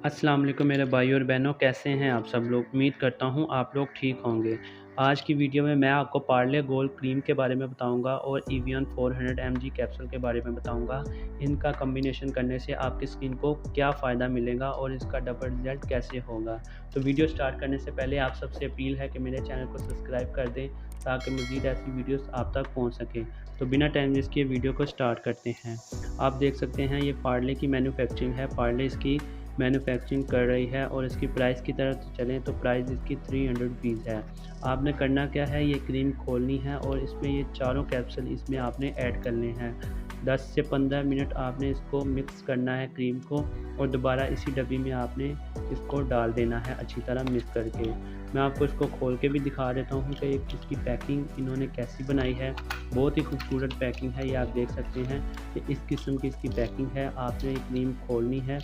अस्सलाम वालेकुम मेरे भाई और बहनों, कैसे हैं आप सब लोग। उम्मीद करता हूं आप लोग ठीक होंगे। आज की वीडियो में मैं आपको पार्ले गोल्ड क्रीम के बारे में बताऊंगा और एवियन 400 mg कैप्सूल के बारे में बताऊंगा। इनका कॉम्बिनेशन करने से आपकी स्किन को क्या फ़ायदा मिलेगा और इसका डबल रिजल्ट कैसे होगा। तो वीडियो स्टार्ट करने से पहले आप सबसे अपील है कि मेरे चैनल को सब्सक्राइब कर दें ताकि मज़ीद ऐसी वीडियोस आप तक पहुंच सकें। तो बिना टाइम वेस्ट किए वीडियो को स्टार्ट करते हैं। आप देख सकते हैं ये पार्ले की मैन्युफैक्चरिंग है। पार्ले इसकी मैन्युफैक्चरिंग कर रही है और इसकी प्राइस की तरफ चलें तो प्राइस इसकी 300 रुपीज़ है। आपने करना क्या है, ये क्रीम खोलनी है और इसमें ये चारों कैप्सूल इसमें आपने ऐड करने हैं। 10 से 15 मिनट आपने इसको मिक्स करना है क्रीम को और दोबारा इसी डब्बी में आपने इसको डाल देना है अच्छी तरह मिक्स करके। मैं आपको इसको खोल के भी दिखा देता हूँ कि इसकी पैकिंग इन्होंने कैसी बनाई है। बहुत ही खूबसूरत पैकिंग है, ये आप देख सकते हैं कि इस किस्म की इसकी पैकिंग है। आपने ये क्रीम खोलनी है,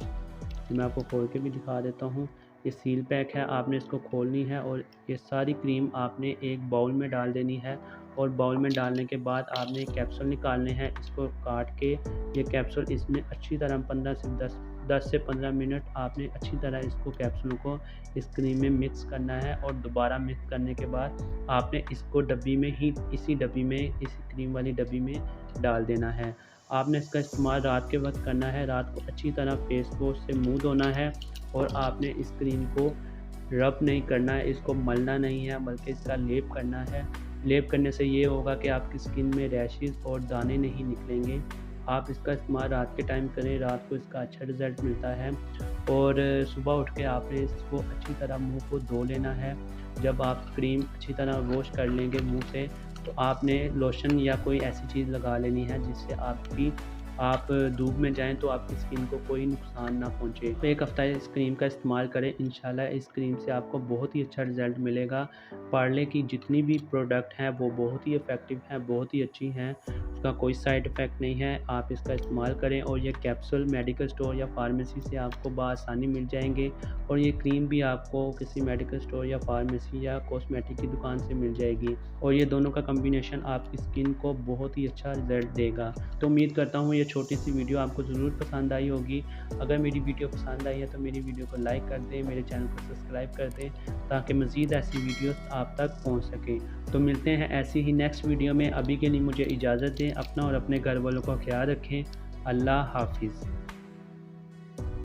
मैं आपको खोल के भी दिखा देता हूँ। ये सील पैक है, आपने इसको खोलनी है और ये सारी क्रीम आपने एक बाउल में डाल देनी है और बाउल में डालने के बाद आपने कैप्सूल निकालने हैं। इसको काट के ये कैप्सूल इसमें अच्छी तरह 10 से 15 मिनट आपने अच्छी तरह इसको कैप्सूल को इस क्रीम में मिक्स करना है और दोबारा मिक्स करने के बाद आपने इसको डब्बी में ही इसी डब्बी में इसी क्रीम वाली डब्बी में डाल देना है। आपने इसका इस्तेमाल रात के वक्त करना है। रात को अच्छी तरह फेस वॉश से मुंह धोना है और आपने इस क्रीम को रब नहीं करना है, इसको मलना नहीं है, बल्कि इसका लेप करना है। लेप करने से ये होगा कि आपकी स्किन में रैशेज़ और दाने नहीं निकलेंगे। आप इसका इस्तेमाल रात के टाइम करें, रात को इसका अच्छा रिज़ल्ट मिलता है। और सुबह उठ के आपने इसको अच्छी तरह मुंह को धो लेना है। जब आप क्रीम अच्छी तरह वॉश कर लेंगे मुंह से, तो आपने लोशन या कोई ऐसी चीज़ लगा लेनी है जिससे आप धूप में जाएं तो आपकी स्किन को कोई नुकसान ना पहुंचे। तो एक हफ़्ता इस क्रीम का इस्तेमाल करें, इंशाल्लाह इस क्रीम से आपको बहुत ही अच्छा रिज़ल्ट मिलेगा। पार्ले की जितनी भी प्रोडक्ट हैं वो बहुत ही इफ़ेक्टिव हैं, बहुत ही अच्छी हैं, उसका कोई साइड इफ़ेक्ट नहीं है। आप इसका इस्तेमाल करें और ये कैप्सूल मेडिकल स्टोर या फार्मेसी से आपको बआसानी मिल जाएंगे और ये क्रीम भी आपको किसी मेडिकल स्टोर या फार्मेसी या कॉस्मेटिक की दुकान से मिल जाएगी और ये दोनों का कॉम्बिनेशन आपकी स्किन को बहुत ही अच्छा रिज़ल्ट देगा। तो उम्मीद करता हूँ ये छोटी सी वीडियो आपको ज़रूर पसंद आई होगी। अगर मेरी वीडियो पसंद आई है तो मेरी वीडियो को लाइक कर दें, मेरे चैनल को सब्सक्राइब कर दें ताकि मज़ीद ऐसी वीडियोस आप तक पहुंच सके। तो मिलते हैं ऐसी ही नेक्स्ट वीडियो में। अभी के लिए मुझे इजाज़त दें। अपना और अपने घर वालों का ख्याल रखें। अल्लाह हाफिज़।